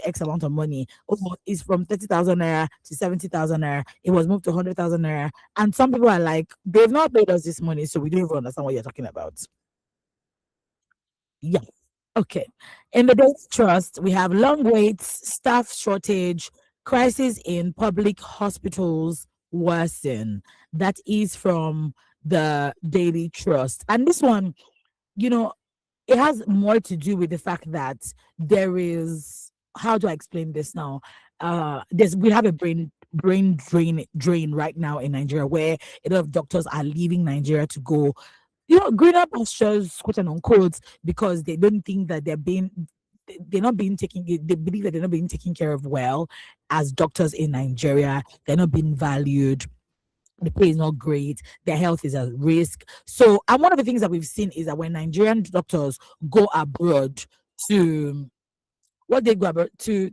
X amount of money. Oh, it's from 30,000 naira to 70,000 naira. It was moved to 100,000 naira. And some people are like, they've not paid us this money, so we don't even understand what you're talking about. Yeah. Okay. In the Daily Trust, we have long waits, staff shortage, crisis in public hospitals worsen. That is from the Daily Trust. And this one, you know, it has more to do with the fact that there is, how do I explain this now? We have a brain drain right now in Nigeria, where a lot of doctors are leaving Nigeria to go, greener pastures, quote and unquote, because they don't think that they're not being taken, they believe that they're not being taken care of well as doctors in Nigeria. They're not being valued. The pay is not great. Their health is at risk. So, and one of the things that we've seen is that when Nigerian doctors go abroad to what they go abroad to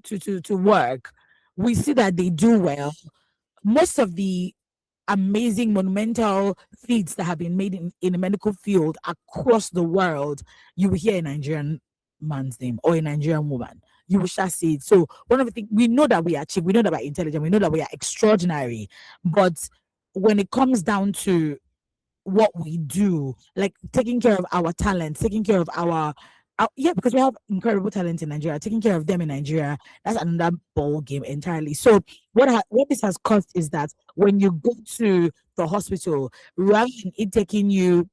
work, we see that they do well. Most of the amazing monumental feats that have been made in the medical field across the world, you will hear a Nigerian man's name or a Nigerian woman. You will shall see it. So one of the things, we know that we achieve, we know that we're intelligent, we know that we are extraordinary, but when it comes down to what we do, like taking care of our talents, taking care of yeah, because we have incredible talent in Nigeria, taking care of them in Nigeria, that's another ball game entirely. So what this has caused is that when you go to the hospital, rather than it taking you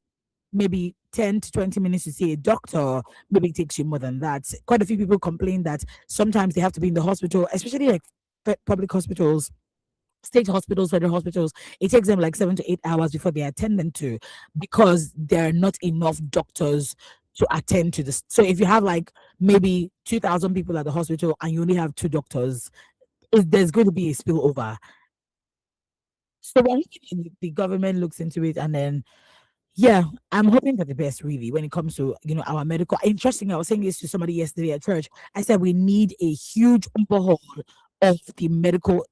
maybe 10 to 20 minutes to see a doctor, maybe it takes you more than that. Quite a few people complain that sometimes they have to be in the hospital, especially like public hospitals, state hospitals, federal hospitals. It takes them like 7 to 8 hours before they attend them to, because there are not enough doctors to attend to this. So if you have like maybe 2,000 people at the hospital and you only have two doctors, there's going to be a spillover. So we're hoping the government looks into it, and then yeah, I'm hoping for the best really when it comes to our medical. Interesting, I was saying this to somebody yesterday at church. I said we need a huge overhaul of the medical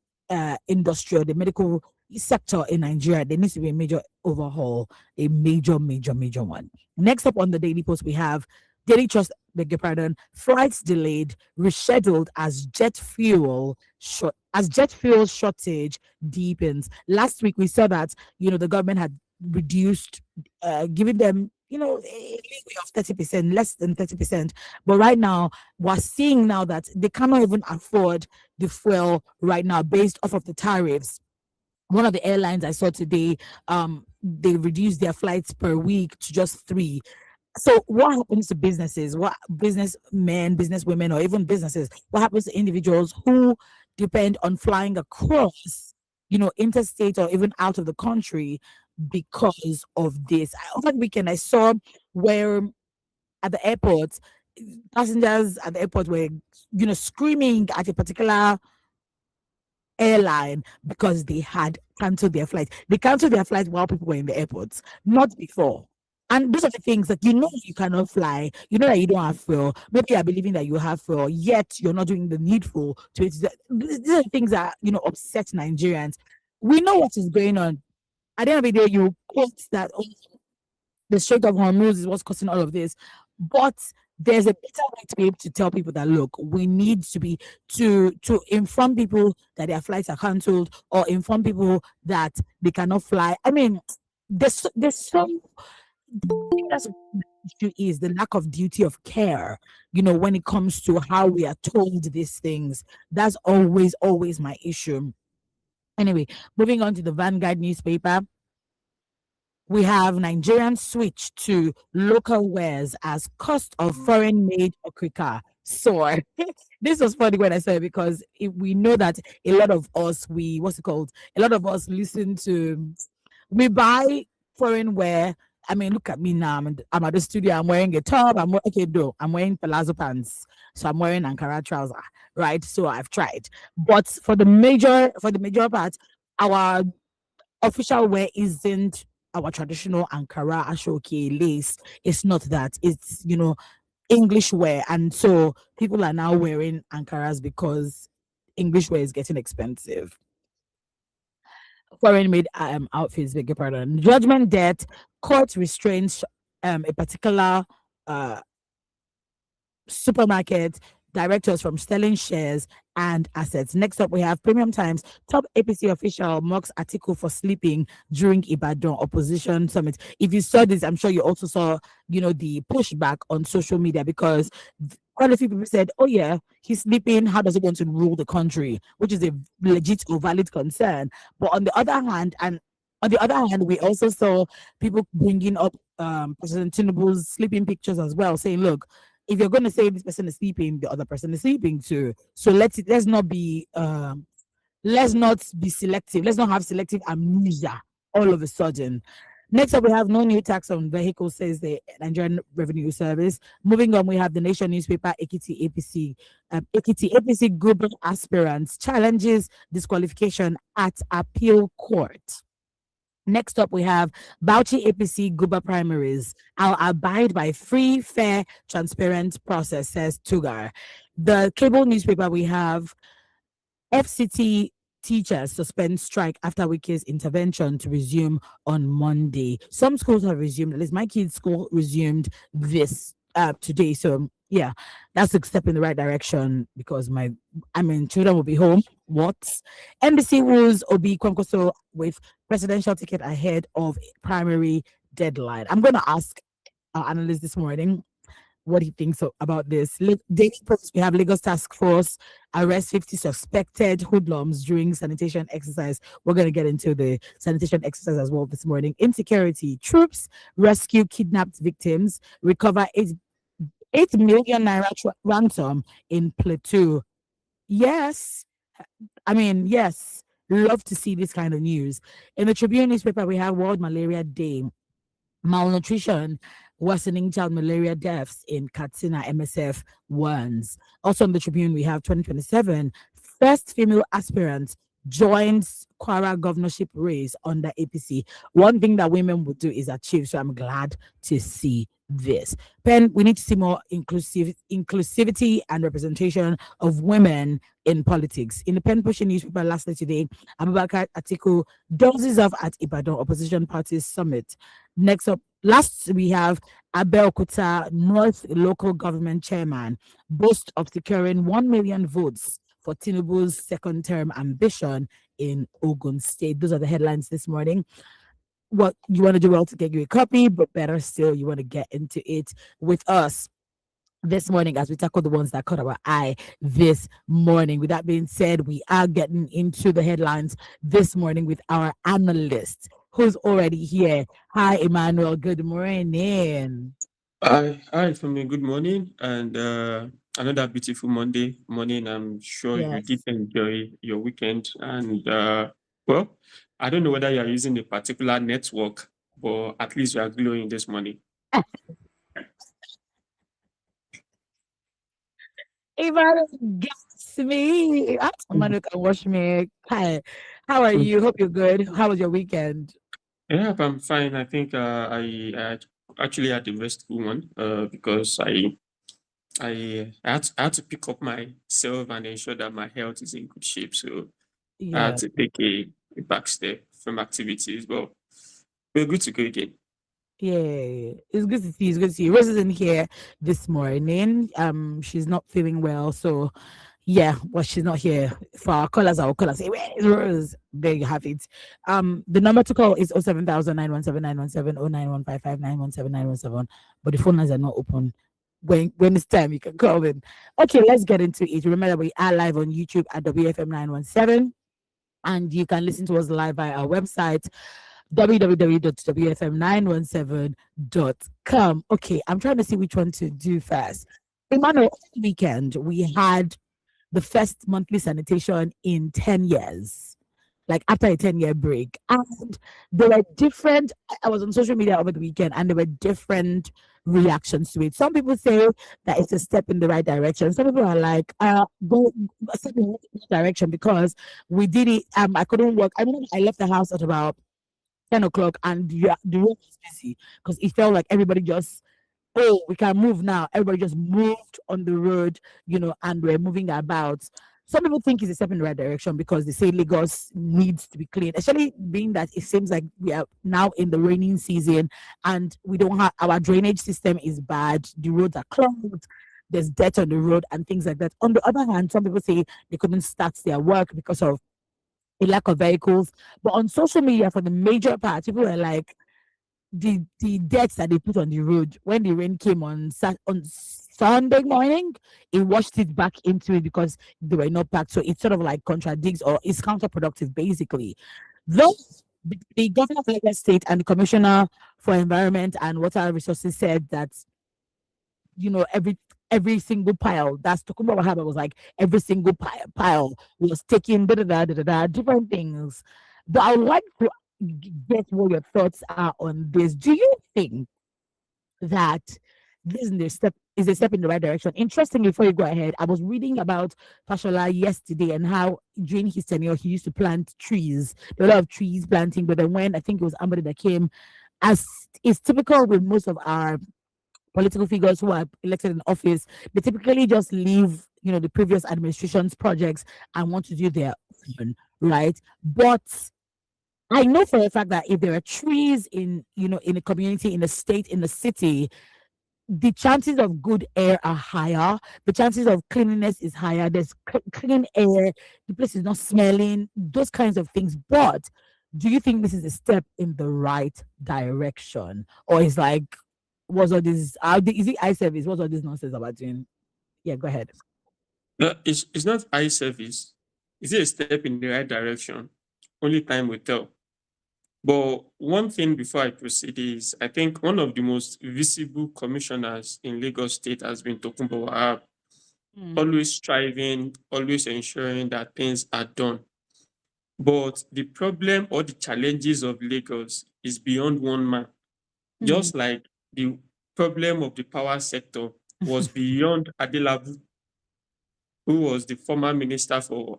industry, or the medical sector in Nigeria. There needs to be a major overhaul, a major one. Next up on the Daily Post, we have Daily Trust, beg your pardon, flights delayed, rescheduled as jet fuel shortage deepens. Last week we saw that the government had reduced, giving them a leeway of 30%, less than 30%. But right now, we're seeing now that they cannot even afford the fuel right now based off of the tariffs. One of the airlines I saw today, they reduced their flights per week to just 3. So what happens to businesses? What businessmen, businesswomen, or even businesses? What happens to individuals who depend on flying across, interstate or even out of the country because of this? Over the weekend, I saw where at the airport, passengers at the airport were, screaming at a particular airline because they had cancelled their flight. They cancelled their flight while people were in the airports, not before. And those are the things that you cannot fly. You know that you don't have fuel. Maybe you're believing that you have fuel, yet you're not doing the needful to it. These are the things that upset Nigerians. We know what is going on. At the end of the day, you quote that the Strait of Hormuz is what's causing all of this, but there's a better way to be able to tell people that look, we need to be to inform people that their flights are cancelled, or inform people that they cannot fly. I mean, there's some, that's what the issue is, the lack of duty of care, when it comes to how we are told these things. That's always my issue. Anyway, moving on to the Vanguard newspaper, we have Nigerians switch to local wares as cost of foreign made okrika soar. This was funny when I said it, because we know that a lot of us, a lot of us listen to, we buy foreign wear. I mean, look at me now. I'm at the studio. I'm wearing a top. I'm wearing palazzo pants. So I'm wearing Ankara trouser, right? So I've tried. But for the major part, our official wear isn't our traditional Ankara, Ashoke, lace. It's not that. It's, English wear. And so people are now wearing Ankaras because English wear is getting expensive. Foreign made outfits, beg your pardon. Judgment debt, court restrains a particular supermarket directors from selling shares and assets. Next up, we have Premium Times. Top APC official mocks article for sleeping during Ibadan opposition summit. If you saw this, I'm sure you also saw, the pushback on social media because quite a few people said, "Oh yeah, he's sleeping. How does he want to rule the country?" Which is a legit or valid concern. But on the other hand, we also saw people bringing up President Tinubu's sleeping pictures as well, saying, "Look, if you're going to say this person is sleeping, the other person is sleeping too. So let's not be selective. Let's not have selective amnesia all of a sudden." Next up, we have no new tax on vehicles, says the Nigerian Revenue Service. Moving on, we have the Nation newspaper, Ekiti APC. Ekiti APC Guber aspirants challenges disqualification at appeal court. Next up, we have Bauchi APC Guba primaries. I'll abide by free, fair, transparent process, says Tugar. The cable newspaper, we have FCT teachers suspend strike after Wiki's intervention to resume on Monday. Some schools have resumed. At least my kids' school resumed this today. So yeah, that's a step in the right direction because children will be home. What? NBC rules Obi Kwankwaso with presidential ticket ahead of primary deadline. I'm going to ask our analyst this morning what he thinks about this. Daily Post, we have Lagos Task Force arrest 50 suspected hoodlums during sanitation exercise. We're going to get into the sanitation exercise as well this morning. Insecurity, troops rescue kidnapped victims, recover 8 million naira ransom in Plateau. Yes. Yes. Love to see this kind of news. In the Tribune newspaper, we have World Malaria Day. Malnutrition, worsening child malaria deaths in Katsina, MSF warns. Also on the Tribune, we have 2027, first female aspirant joins Kwara governorship race under APC. One thing that women would do is achieve, so I'm glad to see this. Pen, we need to see more inclusivity and representation of women in politics. In the Pen pushing newspaper lastly today, Abubakar Atiku dozes off at Ibadan opposition parties summit. Next up, last we have Abeokuta North local government chairman boast of securing 1 million votes for Tinubu's second term ambition in Ogun State. Those are the headlines this morning. What you want to do well to get you a copy, but better still, you want to get into it with us this morning as we tackle the ones that caught our eye this morning. With that being said, we are getting into the headlines this morning with our analyst who's already here. Hi, Emmanuel. Good morning. Hi, from me. Good morning, and another beautiful Monday morning. I'm sure you did Yes. enjoy your weekend, and well, I don't know whether you are using a particular network, but at least you are glowing this morning. Emmanuel gets me. Emmanuel can watch me. Hi. How are you? Hope you're good. How was your weekend? Yeah, I'm fine. I think I actually had a restful one because I had to pick up myself and ensure that my health is in good shape. So I had Yeah. to take a back step from activities. But we're good to go again. Yeah, it's good to see you. It's good to see you. Rose isn't here this morning. She's not feeling well, so yeah, well, she's not here. For our callers, I will call and say, "Where is Rose?" There you have it. The number to call is 07917 09155 but the phone lines are not open. When it's time, you can call in. Okay, let's get into it. Remember that we are live on YouTube at WFM 917, and you can listen to us live via our website www.wfm917.com. Okay, I'm trying to see which one to do first. Emmanuel, over the weekend, we had the first monthly sanitation in 10 years, like after a 10-year break. And there were different, I was on social media over the weekend, and there were different reactions to it. Some people say that it's a step in the right direction. Some people are like, go a step in the right direction because we did it. I couldn't work. I mean, I left the house at about 10 o'clock and the road was busy because it felt like everybody just, oh, we can move now. Everybody just moved on the road, and we're moving about. Some people think it's a step in the right direction because they say Lagos needs to be clean, especially being that it seems like we are now in the raining season and we don't have our drainage system is bad. The roads are clogged. there's death on the road and things like that. On the other hand, some people say they couldn't start their work because of a lack of vehicles. But on social media, for the major part, people were like, the deaths that they put on the road when the rain came on Sunday morning, it washed it back into it because they were not packed. So it sort of like contradicts or is counterproductive, basically. Though the governor of Lagos State and the commissioner for environment and water resources said that, every single pile, that's Tokumba Wahaba was like every single pile was taking different things. But I would like to get what your thoughts are on this. Do you think that this is a step in the right direction? Interestingly, before you go ahead, I was reading about Fashola yesterday and how during his tenure he used to plant trees. There were a lot of trees planting, but then when I think it was Ambody that came, as is typical with most of our political figures who are elected in office, they typically just leave, the previous administration's projects and want to do their own, right? But I know for a fact that if there are trees in a community, in a state, in a city, the chances of good air are higher. The chances of cleanliness is higher. There's clean air. The place is not smelling. Those kinds of things. But do you think this is a step in the right direction, or is like, what's all this? Is it eye service? What's all this nonsense about doing? Yeah, go ahead. It's not eye service. Is it a step in the right direction? Only time will tell. But one thing before I proceed is, I think one of the most visible commissioners in Lagos State has been Tokumbo Wahab, always striving, always ensuring that things are done. But the problem or the challenges of Lagos is beyond one man. Just like the problem of the power sector was beyond Adelabu, who was the former minister for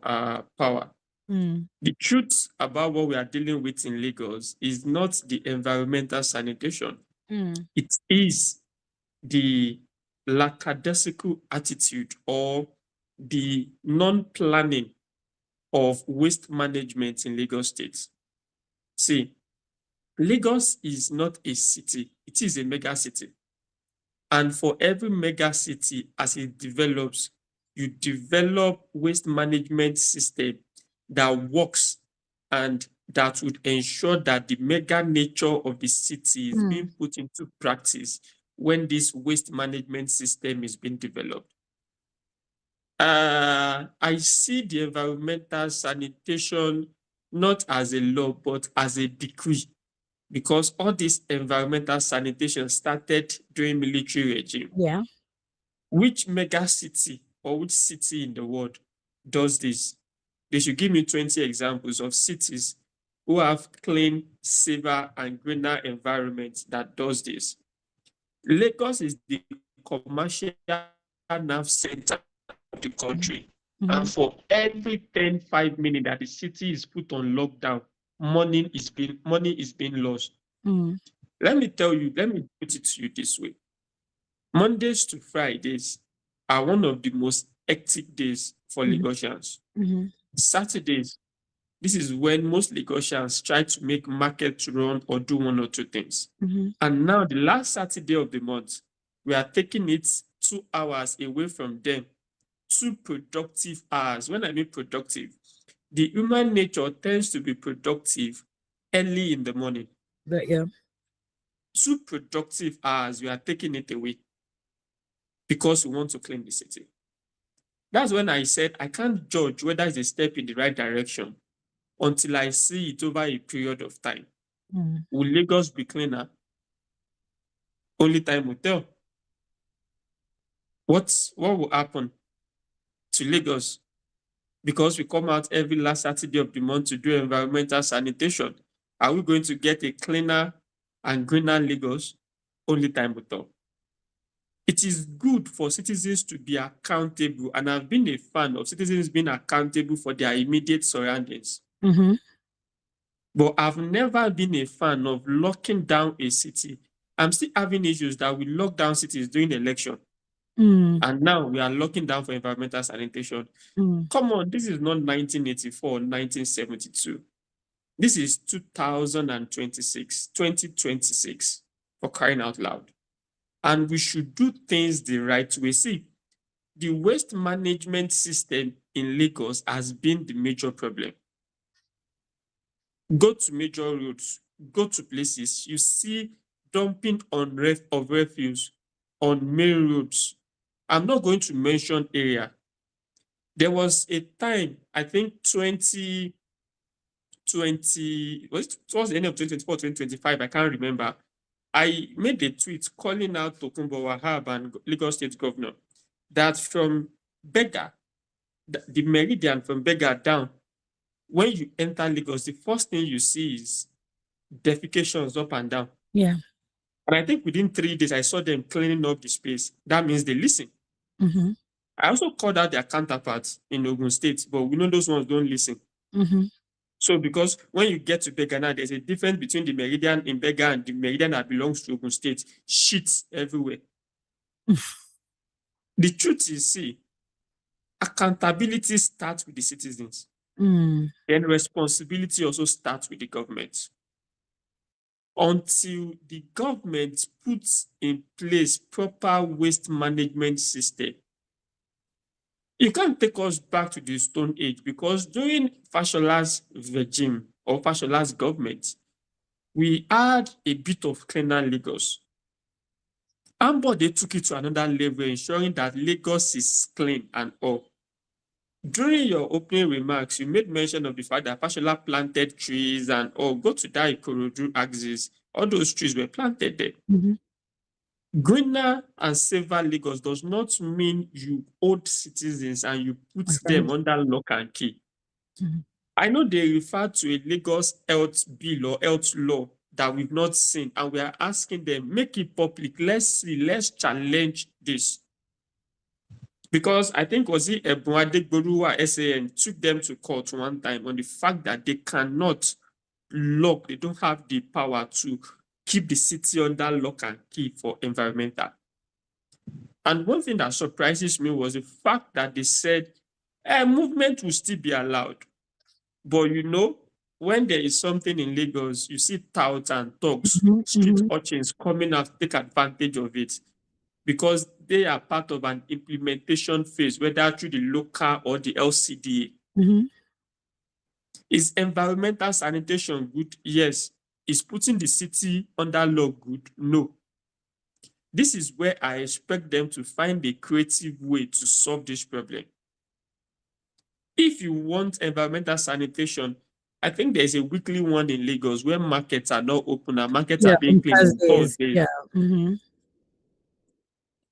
power. The truth about what we are dealing with in Lagos is not the environmental sanitation. It is the lackadaisical attitude or the non-planning of waste management in Lagos State. See, Lagos is not a city, it is a mega city. And for every mega city, as it develops, you develop waste management system that works and that would ensure that the mega nature of the city is being put into practice when this waste management system is being developed. I see the environmental sanitation not as a law, but as a decree, because all this environmental sanitation started during military regime. Yeah. Which mega city or which city in the world does this? They should give me 20 examples of cities who have clean, safer, and greener environments that does this. Lagos is the commercial nerve center of the country. And for every 10, 5 minutes that the city is put on lockdown, money is being lost. Let me put it to you this way. Mondays to Fridays are one of the most hectic days for Lagosians. Saturdays, this is when most Lagosians try to make market run or do one or two things. And now the last Saturday of the month, we are taking it 2 hours away from them. 2 productive hours. When I mean productive, the human nature tends to be productive early in the morning. But yeah. 2 productive hours, we are taking it away because we want to clean the city. That's when I said I can't judge whether it's a step in the right direction until I see it over a period of time. Will Lagos be cleaner? Only time will tell. What will happen to Lagos? Because we come out every last Saturday of the month to do environmental sanitation, are we going to get a cleaner and greener Lagos? Only time will tell. It is good for citizens to be accountable, and I've been a fan of citizens being accountable for their immediate surroundings. But I've never been a fan of locking down a city. I'm still having issues that we lock down cities during the election. And now we are locking down for environmental sanitation. Come on, this is not 1984 or 1972. This is 2026, for crying out loud. And we should do things the right way. See, the waste management system in Lagos has been the major problem. Go to major roads, go to places, you see dumping of refuse on main roads. I'm not going to mention area. There was a time, I think 2020, was it towards the end of 2024, 2025, I can't remember. I made a tweet calling out Tokunbo Wahab and Lagos State Governor that from Bega, the meridian from Bega down, when you enter Lagos, the first thing you see is defecations up and down. Yeah. And I think within 3 days, I saw them cleaning up the space. That means they listen. Mm-hmm. I also called out their counterparts in Ogun State, but we know those ones don't listen. Mm-hmm. So because when you get to Bega now, there's a difference between the meridian in Bega and the meridian that belongs to Ogun State. Shits everywhere. The truth is, see, accountability starts with the citizens. Then responsibility also starts with the government. Until the government puts in place proper waste management system, you can't take us back to the Stone Age, because during Fashola's regime or Fashola's government, we had a bit of cleaner Lagos. But they took it to another level, ensuring that Lagos is clean and all. During your opening remarks, you made mention of the fact that Fashola planted trees and all. Go to that Ikorodu axis. All those trees were planted there. Mm-hmm. Greener and safer Lagos does not mean you hold citizens and you put them under lock and key. Mm-hmm. I know they refer to a Lagos health bill or health law that we've not seen, and we are asking them, make it public. Let's see, let's challenge this. Because I think was it Ebuade Gboruwa SAN took them to court one time on the fact that they cannot lock, they don't have the power to keep the city under lock and key for environmental. And one thing that surprises me was the fact that they said movement will still be allowed. But you know, when there is something in Lagos, you see touts and thugs, street urchins coming out to take advantage of it, because they are part of an implementation phase, whether through the local or the LCDA. Is environmental sanitation good? Yes. Is putting the city under law good? No. This is where I expect them to find a creative way to solve this problem. If you want environmental sanitation, I think there's a weekly one in Lagos where markets are not open and markets are being cleaned on Thursdays. Yeah.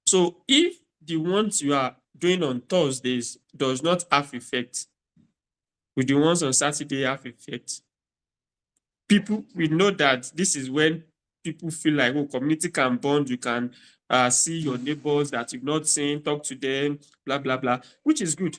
So if the ones you are doing on Thursdays does not have effect, with the ones on Saturday have effect, people, we know that this is when people feel like, oh, community can bond, you can see your neighbors that you've not seen, talk to them, blah, blah, blah, which is good.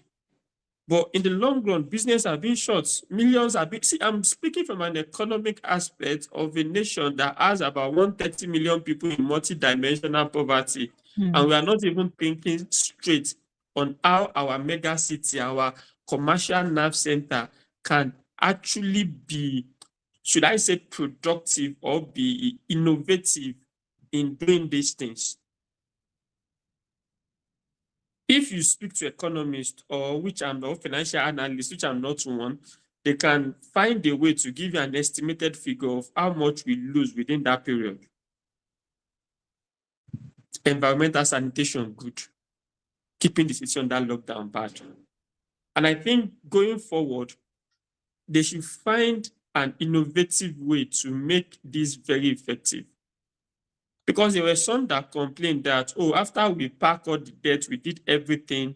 But in the long run, business have been short. Millions have been. See, I'm speaking from an economic aspect of a nation that has about 130 million people in multi-dimensional poverty. And we are not even thinking straight on how our mega city, our commercial nerve center can actually be, should I say, productive or be innovative in doing these things. If you speak to economists or financial analysts, which I'm not one, they can find a way to give you an estimated figure of how much we lose within that period. Environmental sanitation, good. Keeping the city under lockdown, bad. And I think going forward, they should find an innovative way to make this very effective. Because there were some that complained that, oh, after we pack all the dirt, we did everything,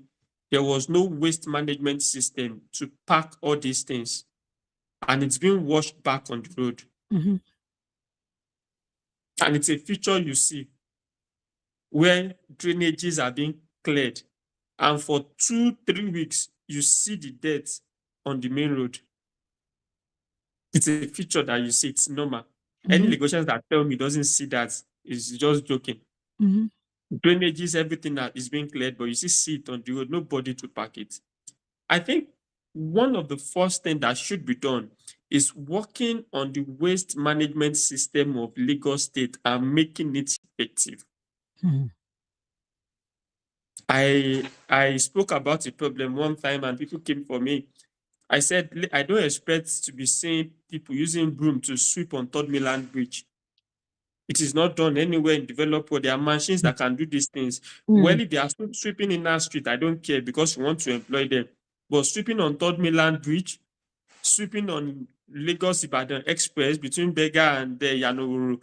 there was no waste management system to pack all these things. And it's being washed back on the road. And it's a feature you see where drainages are being cleared. And for 2-3 weeks, you see the dirt on the main road. It's a feature that you see, it's normal. Any Lagosians that tell me doesn't see that is just joking. Drainages, everything that is being cleared, but you see it on the road, nobody to pack it. I think one of the first things that should be done is working on the waste management system of Lagos State and making it effective. I spoke about a problem one time and people came for me. I said, I don't expect to be seeing people using broom to sweep on Third Mainland Bridge. It is not done anywhere in developed world. There are machines that can do these things. Well, if they are sweeping in that street, I don't care because we want to employ them. But sweeping on Third Mainland Bridge, sweeping on Lagos Ibadan Express between Bega and Yanowuru,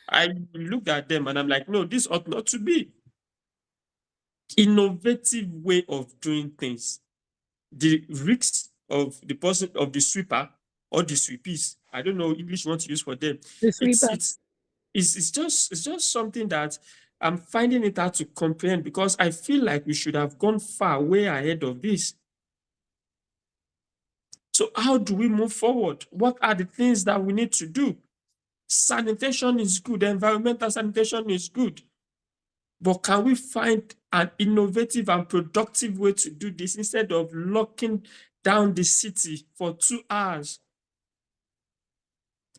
I looked at them and I'm like, no, this ought not to be. Innovative way of doing things. The risks of the person, of the sweeper or the sweepies, I don't know English you want to use for them. The It's sweeper. it's just something that I'm finding it hard to comprehend because I feel like we should have gone far way ahead of this. So how do we move forward? What are the things that we need to do? Sanitation is good, environmental sanitation is good. But can we find an innovative and productive way to do this instead of locking down the city for 2 hours?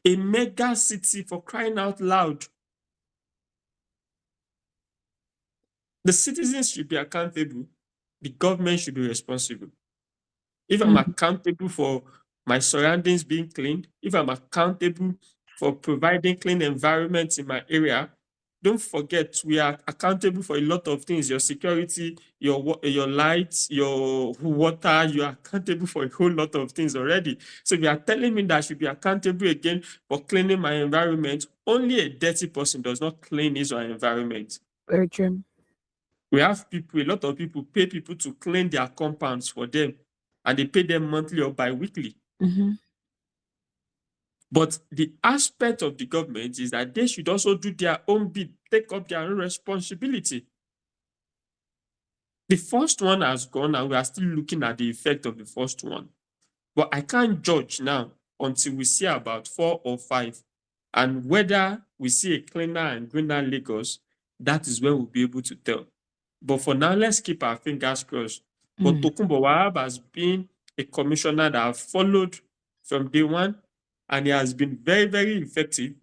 A mega city, for crying out loud. The citizens should be accountable. The government should be responsible. If I'm accountable for my surroundings being cleaned, if I'm accountable for providing clean environments in my area, don't forget we are accountable for a lot of things. Your security, your lights, your water, you are accountable for a whole lot of things already. So if you are telling me that I should be accountable again for cleaning my environment, only a dirty person does not clean his or her environment. Very true. We have people, a lot of people pay people to clean their compounds for them, and they pay them monthly or bi-weekly. But the aspect of the government is that they should also do their own bit, take up their own responsibility. The first one has gone, and we are still looking at the effect of the first one. But I can't judge now until we see about 4 or 5. And whether we see a cleaner and greener Lagos, that is when we'll be able to tell. But for now, let's keep our fingers crossed. But Tokunbo Wahab has been a commissioner that I've followed from day one, and he has been very, very effective.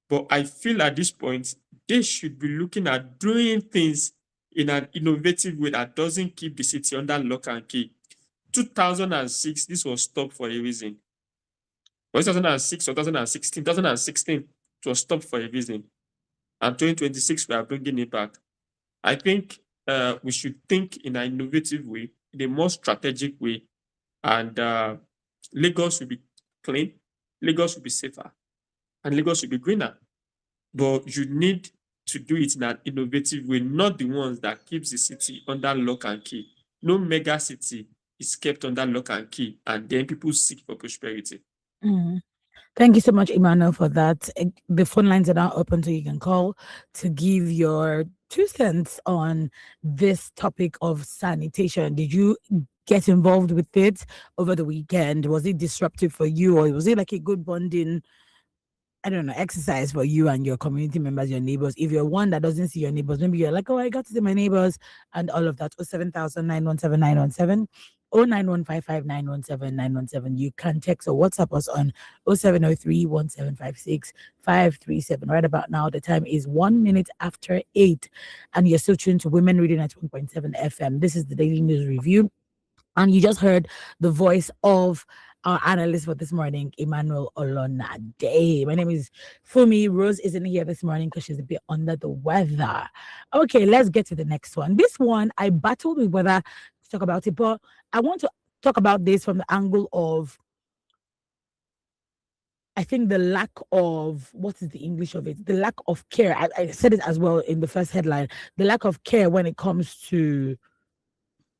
But I feel at this point, they should be looking at doing things in an innovative way that doesn't keep the city under lock and key. 2006, this was stopped for a reason. 2006 or 2016, it was stopped for a reason. And 2026, we are bringing it back. I think we should think in an innovative way, in a more strategic way, and Lagos will be clean, Lagos will be safer, and Lagos will be greener. But you need to do it in an innovative way, not the ones that keeps the city under lock and key. No mega city is kept under lock and key, and then people seek for prosperity. Thank you so much, Emmanuel, for that. The phone lines are now open so you can call to give your 2 cents on this topic of sanitation. Did you get involved with it over the weekend? Was it disruptive for you, or was it like a good bonding, I don't know, exercise for you and your community members, your neighbors? If you're one that doesn't see your neighbors, maybe you're like, oh, I got to see my neighbors and all of that. 07000 09155 You can text or WhatsApp us on 0703 537. Right about now, the time is 1 minute after 8, and you're still tuned to Women Reading at 1.7 FM. This is the Daily News Review, and you just heard the voice of our analyst for this morning, Emmanuel Olonade. My name is Fumi. Rose isn't here this morning because she's a bit under the weather. Okay, let's get to the next one. This one, I battled with whether to talk about it, but I want to talk about this from the angle of, I think, the lack of, what is the English of it? The lack of care. I said it as well in the first headline. The lack of care when it comes to,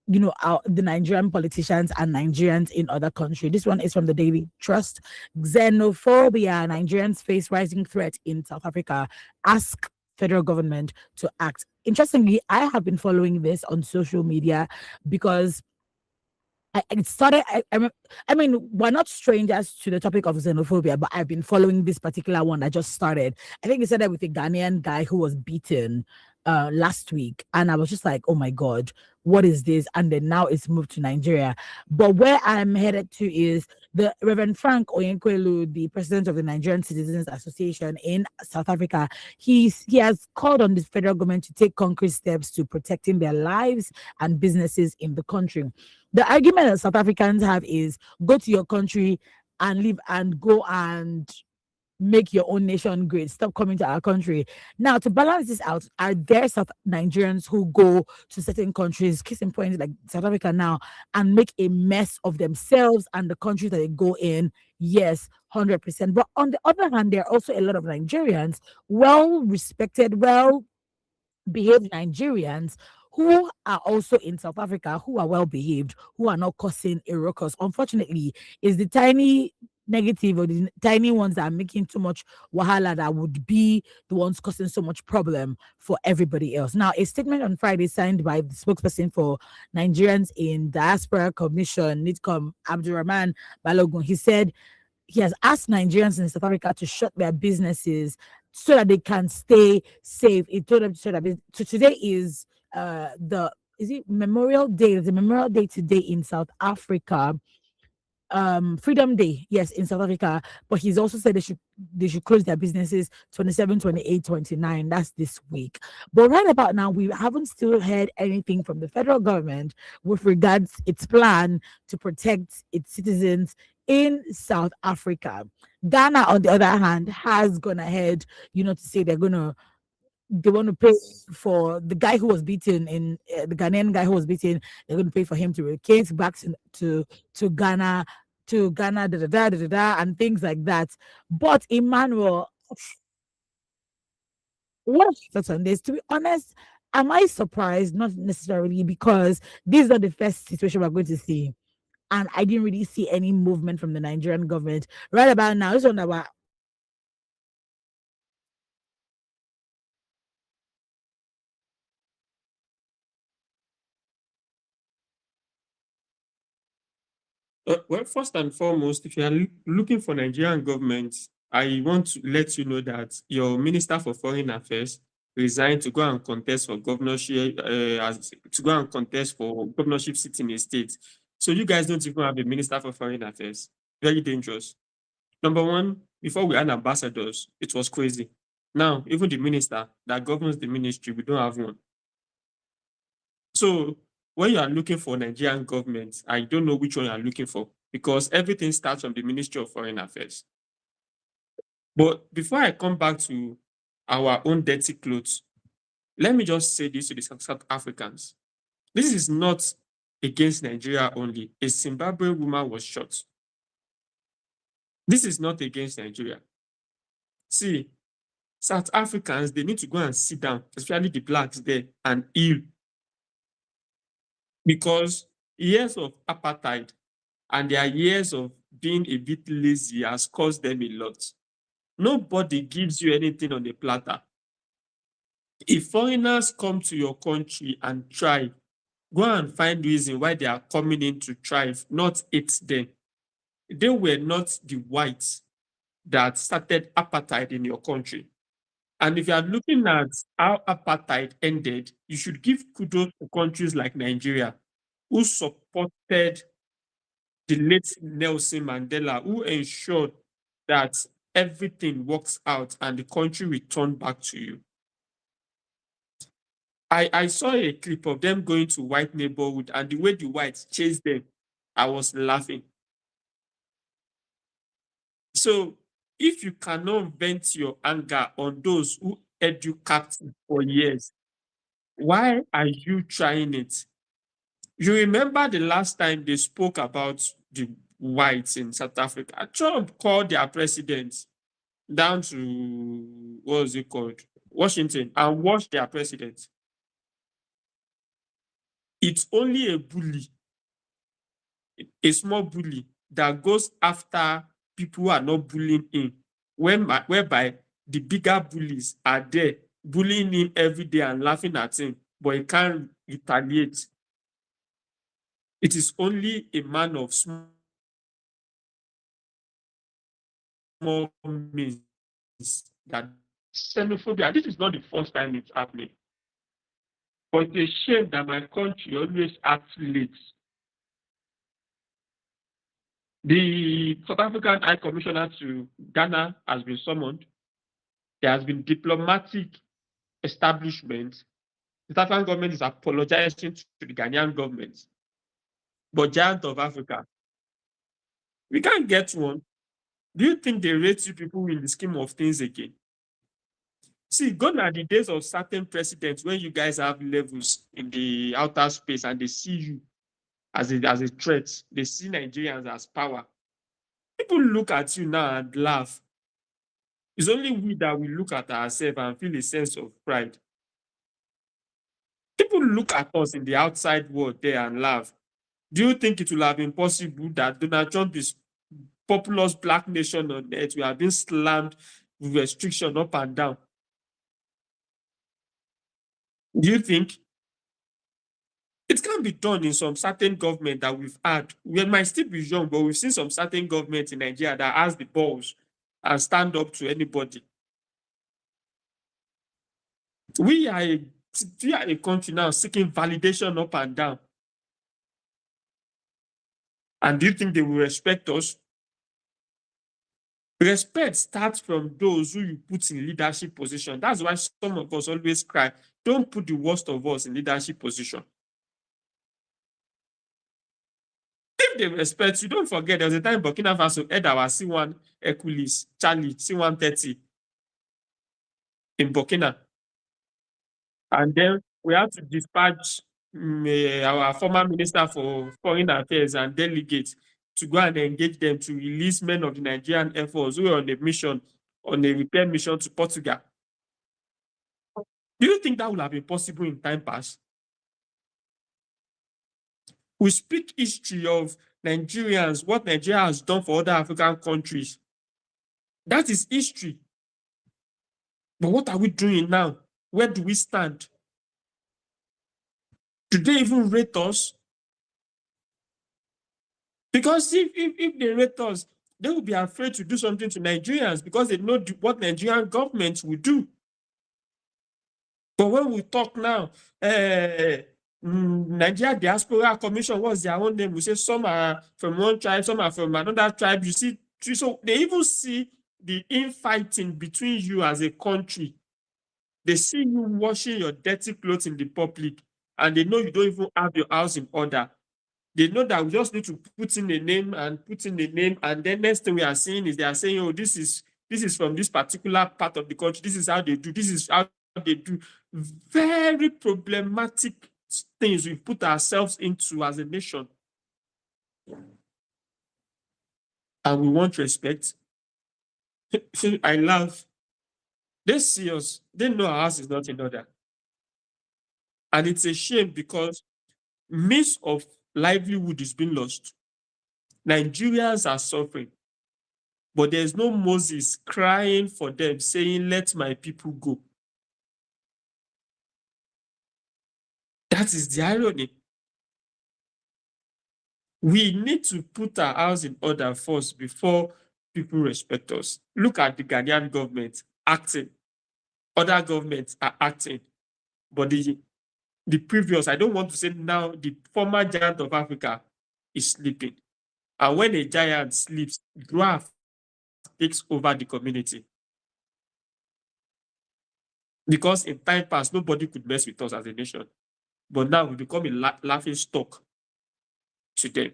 you know, the Nigerian politicians and Nigerians in other countries. This one is from the Daily Trust. Xenophobia. Nigerians face rising threat in South Africa. Ask federal government to act. Interestingly, I have been following this on social media because it started. I mean, we're not strangers to the topic of xenophobia, but I've been following this particular one that just started. I think it started with a Ghanaian guy who was beaten last week, and I was just like, oh my god, what is this? And then now it's moved to Nigeria. But where I'm headed to is the Reverend Frank Oyenkwelu, the president of the Nigerian Citizens Association in South Africa. He has called on the federal government to take concrete steps to protecting their lives and businesses in the country. The argument that South Africans have is go to your country and live and go and make your own nation great. Stop coming to our country. Now, to balance this out, are there South Nigerians who go to certain countries, case in point, like South Africa now, and make a mess of themselves and the country that they go in? Yes, 100%. But on the other hand, there are also a lot of Nigerians, well respected, well behaved Nigerians who are also in South Africa, who are well behaved, who are not causing a ruckus. Unfortunately, is the tiny negative or the tiny ones that are making too much wahala that would be the ones causing so much problem for everybody else. Now, a statement on Friday signed by the spokesperson for Nigerians in Diaspora Commission, NIDCOM, Abdurrahman Balogun, he said he has asked Nigerians in South Africa to shut their businesses so that they can stay safe. He told them to shut their business. So today is the is it Memorial Day? The Memorial Day today in South Africa. Freedom Day, yes, in South Africa. But he's also said they should close their businesses 27, 28, 29. That's this week. But right about now, we haven't still heard anything from the federal government with regards its plan to protect its citizens in South Africa. Ghana, on the other hand, has gone ahead, to say they want to pay for the guy who was beaten in the Ghanaian guy who was beaten. They're going to pay for him to relocate back to Ghana, and things like that. But Emmanuel, what are your thoughts on this? To be honest, am I surprised? Not necessarily, because this is not the first situation we're going to see, and I didn't really see any movement from the Nigerian government right about now. This one about Well, first and foremost, if you are looking for Nigerian government, I want to let you know that your Minister for Foreign Affairs resigned to go and contest for governorship, to go and contest for governorship seat in a state. So you guys don't even have a Minister for Foreign Affairs. Very dangerous. Number one, before we had ambassadors, it was crazy. Now, even the minister that governs the ministry, we don't have one. So when you are looking for Nigerian government, I don't know which one you are looking for, because everything starts from the Ministry of Foreign Affairs. But before I come back to our own dirty clothes, let me just say this to the South Africans. This is not against Nigeria only. A Zimbabwean woman was shot. This is not against Nigeria. See, South Africans, they need to go and sit down, especially the blacks there, and heal. Because years of apartheid and their years of being a bit lazy has caused them a lot. Nobody gives you anything on a platter. If foreigners come to your country and try, go and find reason why they are coming in to thrive, not eat them. They were not the whites that started apartheid in your country. And if you are looking at how apartheid ended, you should give kudos to countries like Nigeria, who supported the late Nelson Mandela, who ensured that everything works out and the country returned back to you. I saw a clip of them going to white neighborhood, and the way the whites chased them, I was laughing. So if you cannot vent your anger on those who held you captive for years, why are you trying it? You remember the last time they spoke about the whites in South Africa? Trump called their president down to, what was it called? Washington, and washed their president. It's only a bully, a small bully, that goes after people who are not bullying him, whereby the bigger bullies are there bullying him every day and laughing at him, but he can't retaliate. It is only a man of small means that xenophobia. This is not the first time it's happening. But it's a shame that my country always acts late. The South African High Commissioner to Ghana has been summoned. There has been diplomatic establishment. The South African government is apologizing to the Ghanaian government. But giant of Africa, we can't get one. Do you think they rate you people in the scheme of things again? See, gone are the days of certain presidents when you guys have levels in the outer space and they see you as a threat. They see Nigerians as power. People look at you now and laugh. It's only we that will look at ourselves and feel a sense of pride. People look at us in the outside world there and laugh. Do you think it will have been possible that Donald Trump is populous black nation on earth? We have been slammed with restriction up and down. Do you think it can be done in some certain government that we've had? We might still be young, but we've seen some certain government in Nigeria that has the balls and stand up to anybody. We are a country now seeking validation up and down. And do you think they will respect us? Respect starts from those who you put in leadership position. That's why some of us always cry, don't put the worst of us in leadership position. If they respect you, don't forget there was a time Burkina Faso had our C1 Hercules, Charlie, C130 in Burkina. And then we had to dispatch our former minister for foreign affairs and delegates to go and engage them to release men of the Nigerian Air Force who were on a mission, on a repair mission to Portugal. Do you think that would have been possible in time past? We speak history of Nigerians, what Nigeria has done for other African countries. That is history. But what are we doing now? Where do we stand? Do they even rate us? Because if they rate us, they will be afraid to do something to Nigerians because they know what Nigerian government will do. But when we talk now, Nigeria Diaspora Commission, what's their own name? We say some are from one tribe, some are from another tribe. You see, so they even see the infighting between you as a country. They see you washing your dirty clothes in the public, and they know you don't even have your house in order. They know that we just need to put in a name, and then next thing we are seeing is they are saying, oh, this is from this particular part of the country. This is how they do. This is how they do. Very problematic things we put ourselves into as a nation. And we want respect. I laugh. They see us. They know our house is not in order. And it's a shame because means of livelihood is being lost. Nigerians are suffering. But there's no Moses crying for them, saying, let my people go. That is the irony. We need to put our house in order first before people respect us. Look at the Ghanaian government acting. Other governments are acting. But the previous, I don't want to say now, the former giant of Africa is sleeping. And when a giant sleeps, graft takes over the community. Because in time past, nobody could mess with us as a nation. But now we become a laughing stock to them.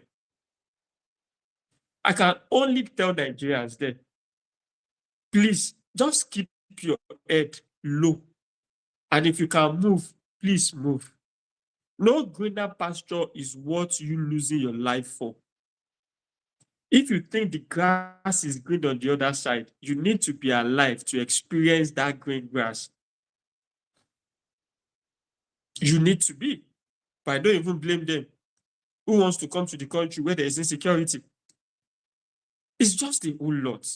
I can only tell Nigerians there, please just keep your head low. And if you can move, please move. No greener pasture is worth you losing your life for. If you think the grass is green on the other side, you need to be alive to experience that green grass. You need to be. But I don't even blame them. Who wants to come to the country where there is insecurity? It's just a whole lot.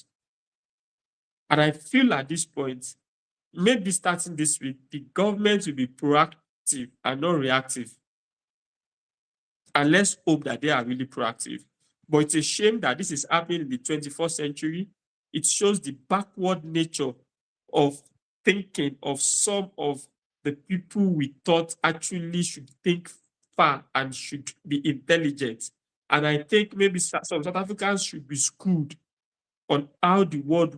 And I feel at this point, maybe starting this week, the government will be proactive and not reactive. And let's hope that they are really proactive. But it's a shame that this is happening in the 21st century. It shows the backward nature of thinking of some of the people we thought actually should think far and should be intelligent. And I think maybe some South Africans should be schooled on how the world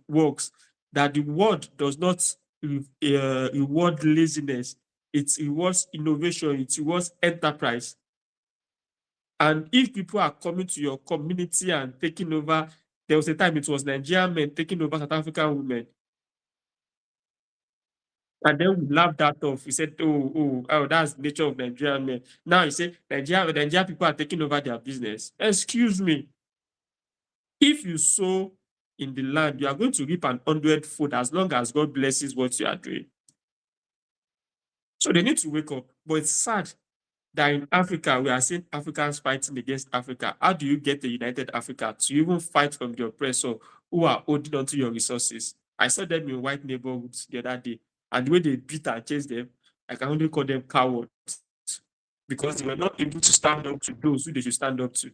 works, that the world does not reward laziness, it rewards innovation, it rewards enterprise. And if people are coming to your community and taking over, there was a time it was Nigerian men taking over South African women. And then we laughed that off. We said, oh, that's the nature of Nigerian men. Now you say Nigerian people are taking over their business. Excuse me. If you sow in the land, you are going to reap an 100-fold as long as God blesses what you are doing. So they need to wake up. But it's sad that in Africa, we are seeing Africans fighting against Africa. How do you get a united Africa to even fight from the oppressor who are holding onto your resources? I saw them in white neighborhoods the other day, and the way they beat and chase them, I can only call them cowards because they were not able to stand up to those who they should stand up to.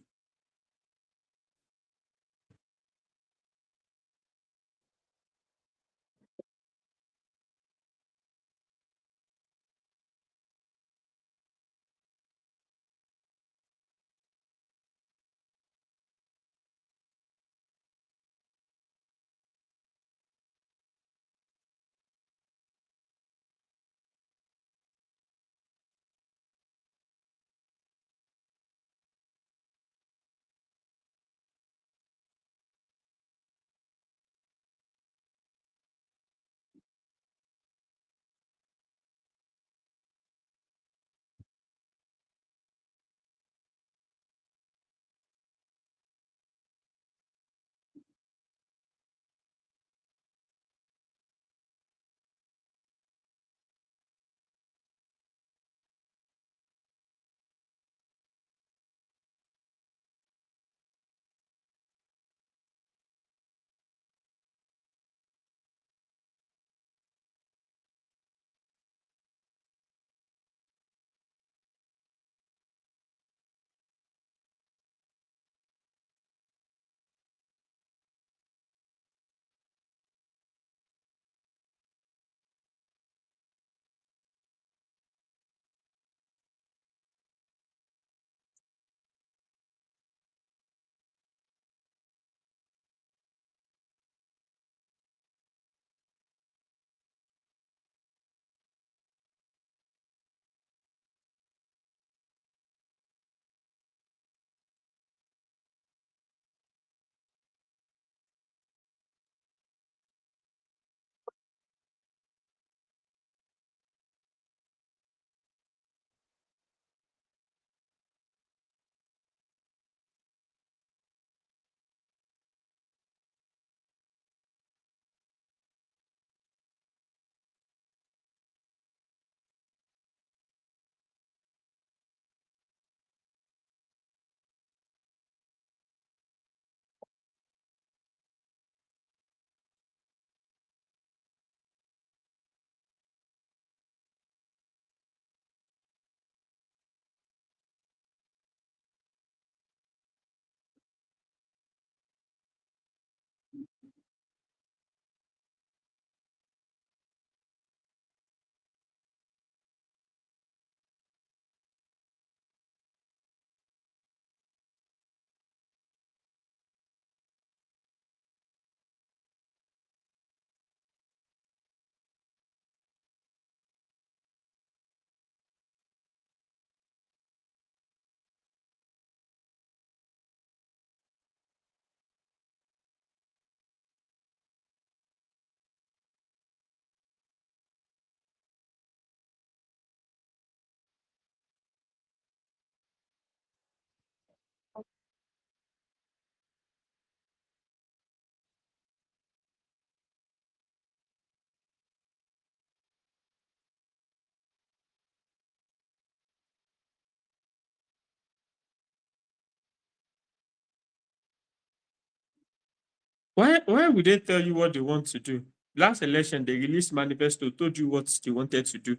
Why would they tell you what they want to do? Last election, they released manifesto, told you what they wanted to do.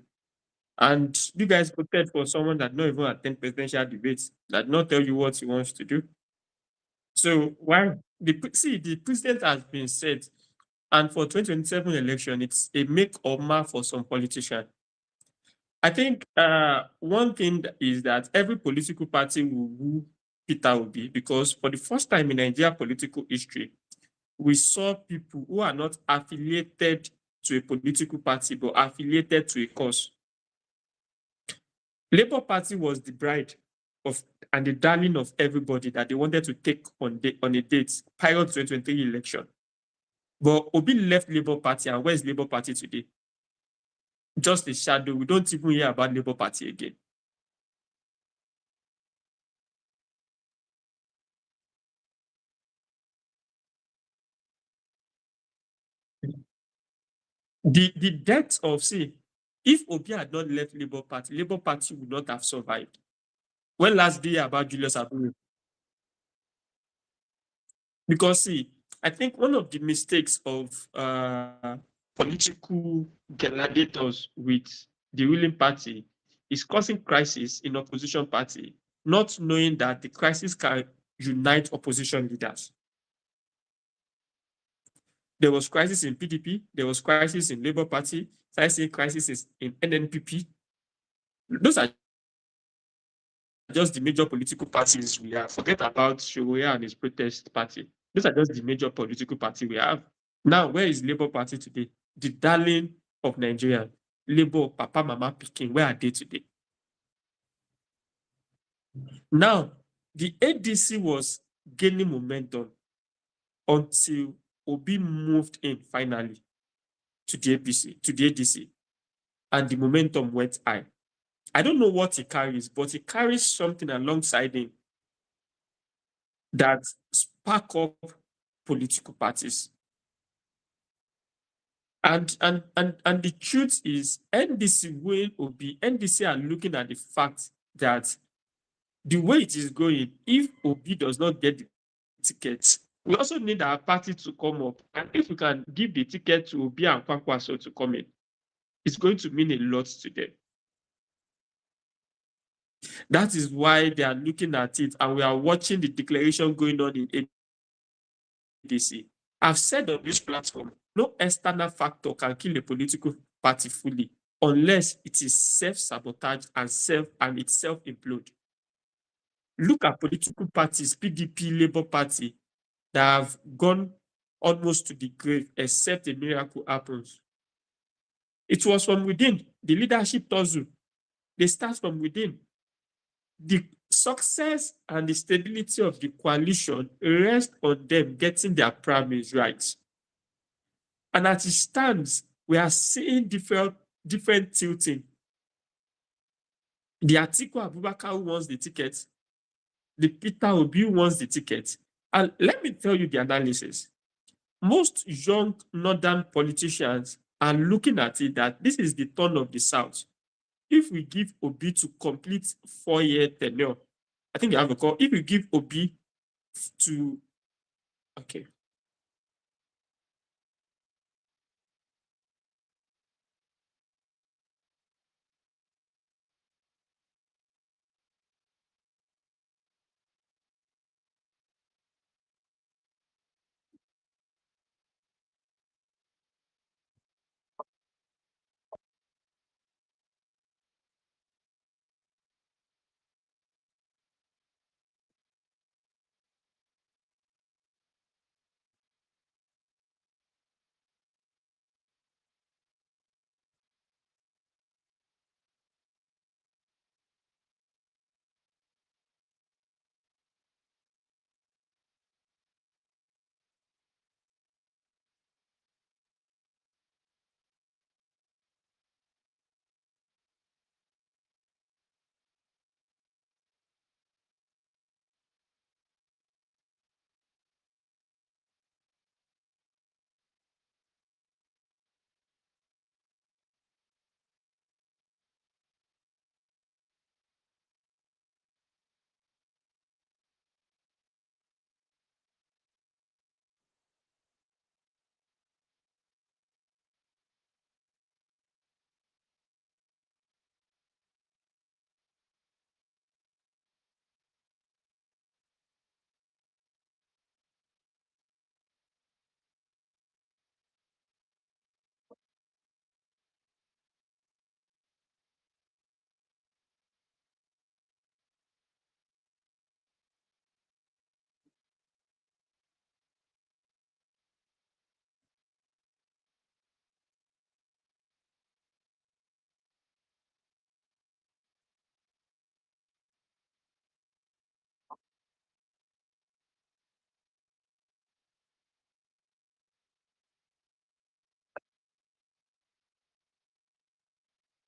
And you guys voted for someone that not even attend presidential debates, that not tell you what he wants to do. So why the president has been said, and for 2027 election, it's a make or mar for some politician. I think one thing is that every political party will woo Peter Obi because for the first time in Nigeria political history, we saw people who are not affiliated to a political party but affiliated to a cause. Labour Party was the bride of and the darling of everybody that they wanted to take on a date prior to 2023 election. But Obi left Labour Party, and where is Labour Party today? Just a shadow. We don't even hear about Labour Party again. The death of, see, if Obi had not left Labour Party would not have survived. When last day about Julius Abu? Because see, I think one of the mistakes of political gladiators with the ruling party is causing crisis in opposition party, not knowing that the crisis can unite opposition leaders. There was crisis in PDP, there was crisis in Labour Party, I see crisis in NNPP. Those are just the major political parties we have. Forget about Shogoya and his protest party. Those are just the major political party we have. Now, where is Labour Party today? The darling of Nigeria. Labour, Papa, Mama, Peking, where are they today? Now, the ADC was gaining momentum until Obi moved in finally to the APC, to the ADC, and the momentum went high. I don't know what he carries, but he carries something alongside him that spark up political parties. And the truth is, NDC will Obi, NDC are looking at the fact that the way it is going, if Obi does not get the ticket, we also need our party to come up. And if we can give the ticket to Obi and Kwakwaso to come in, it's going to mean a lot to them. That is why they are looking at it, and we are watching the declaration going on in ADC. I've said on this platform, no external factor can kill a political party fully unless it is self-sabotage and it's self-implode. Look at political parties, PDP, Labour Party, that have gone almost to the grave, except a miracle happens. It was from within. The leadership tussle, they start from within. The success and the stability of the coalition rest on them getting their primaries right. And as it stands, we are seeing different tilting. The Atiku Abubakar who wants the ticket, the Peter Obi who wants the ticket. And let me tell you the analysis. Most young northern politicians are looking at it that this is the turn of the South. If we give Obi to complete 4-year tenure, I think you have a call. If we give Obi to, okay.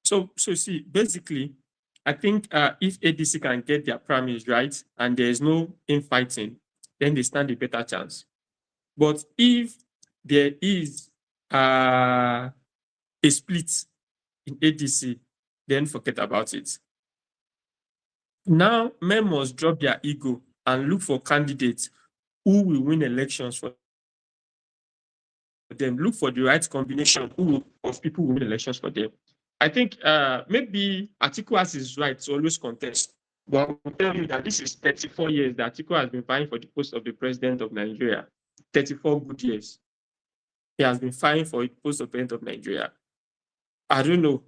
So see, basically, I think if ADC can get their premise right and there is no infighting, then they stand a better chance. But if there is a split in ADC, then forget about it. Now, men must drop their ego and look for candidates who will win elections for them. Look for the right combination of people who win elections for them. I think maybe Atiku has his right to always contest. But I will tell you that this is 34 years that Atiku has been vying for the post of the president of Nigeria. 34 good years. He has been vying for the post of president of Nigeria. I don't know,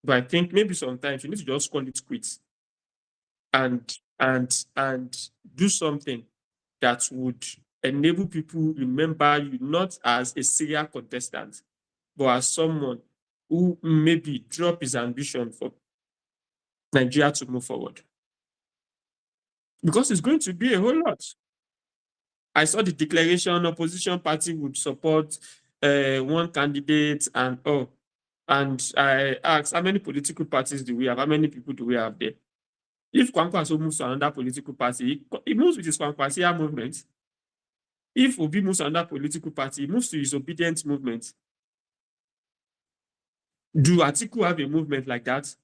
but I think maybe sometimes you need to just call it quits and do something that would enable people remember you not as a serial contestant, but as someone who maybe drop his ambition for Nigeria to move forward. Because it's going to be a whole lot. I saw the declaration opposition party would support one candidate and and I asked, how many political parties do we have? How many people do we have there? If Kwankwaso moves to another political party, he moves with his Kwankwasia movement. If Obi moves to another political party, he moves to his obedient movement. Do Atiku have a movement like that?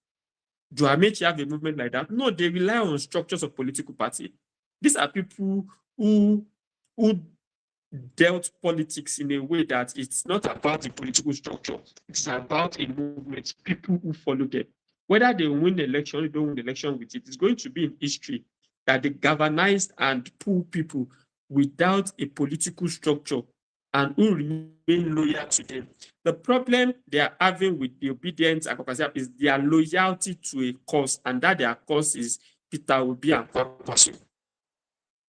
Do Amechi have a movement like that? No, they rely on structures of political party. These are people who dealt politics in a way that it's not about the political structure. It's about a movement, people who follow them. Whether they win the election or they don't win the election with it, it's going to be in history that they galvanized and pull people without a political structure and who remain loyal to them. The problem they are having with the obedience and is their loyalty to a cause, and that their cause is Peter Obi and Kwankwaso.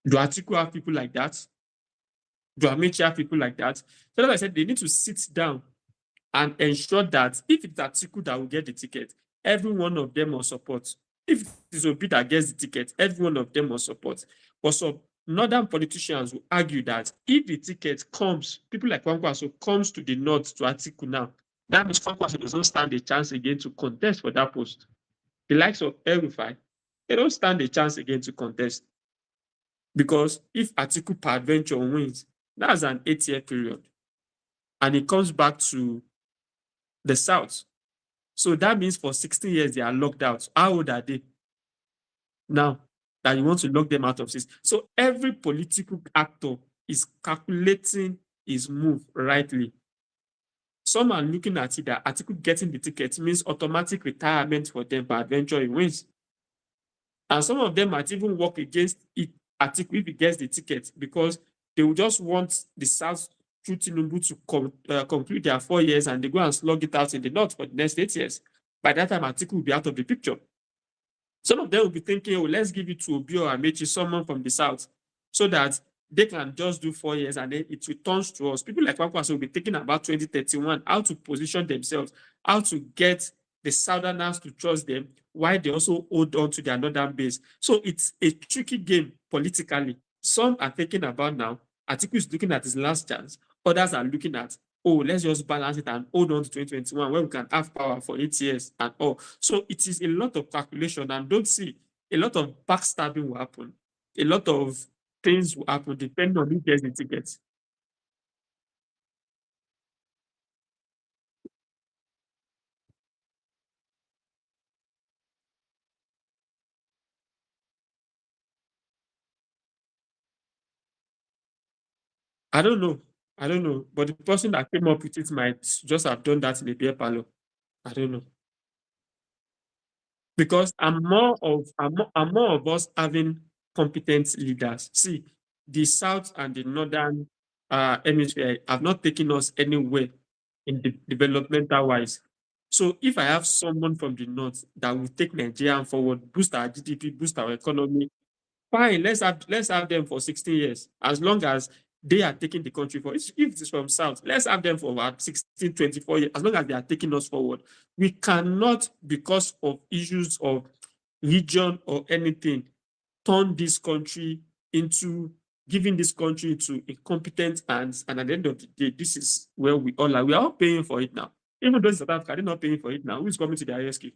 Do Atiku have people like that? Do Amechi have people like that? So as I said, they need to sit down and ensure that if it's Atiku that will get the ticket, every one of them must support. If it is Obi that gets the ticket, every one of them must support. But some northern politicians will argue that if the ticket comes, people like Kwankwaso comes to the north to Atiku now, that means Kwankwaso does not stand a chance again to contest for that post. The likes of El-Rufai, they don't stand a chance again to contest. Because if Atiku peradventure wins, that's an 8-year period. And it comes back to the South. So that means for 16 years, they are locked out. How old are they now that you want to lock them out of this? So every political actor is calculating his move rightly. Some are looking at it that Atiku getting the ticket means automatic retirement for them, but eventually he wins. And some of them might even work against it, Atiku, if he gets the ticket, because they will just want the South through Tinubu to conclude their 4 years and they go and slug it out in the North for the next 8 years. By that time, Atiku will be out of the picture. Some of them will be thinking, oh, let's give it to Obi or Amechi, someone from the South, so that they can just do 4 years and then it returns to us. People like Kwankwaso will be thinking about 2031, how to position themselves, how to get the Southerners to trust them, while they also hold on to their northern base. So it's a tricky game politically. Some are thinking about now, Atiku is looking at his last chance. Others are looking at, oh, let's just balance it and hold on to 2021 where we can have power for 8 years and all. So it is a lot of calculation, and don't see a lot of backstabbing will happen. A lot of things will happen depending on who gets the tickets. I don't know. I don't know. But the person that came up with it might just have done that in a beer parlor. I don't know. Because I'm more of us having competent leaders. See, the South and the Northern hemisphere have not taken us anywhere in the developmental wise. So if I have someone from the North that will take Nigeria forward, boost our GDP, boost our economy, fine, let's have them for 16 years. As long as they are taking the country forward. If it is from South, let's have them for about 16, 24 years, as long as they are taking us forward. We cannot, because of issues of region or anything, turn this country into giving this country to incompetent hands. And at the end of the day, this is where we all are. We are all paying for it now. Even those in South Africa, they're not paying for it now. Who's coming to the ISK?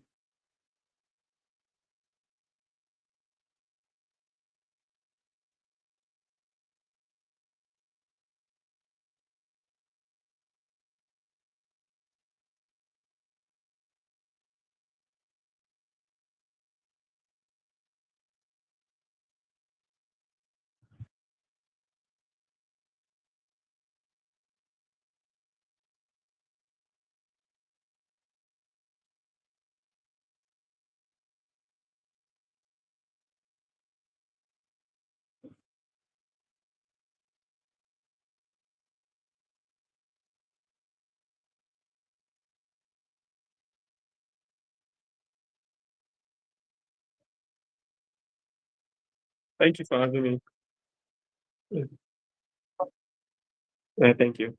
Thank you for having me. Yeah, thank you.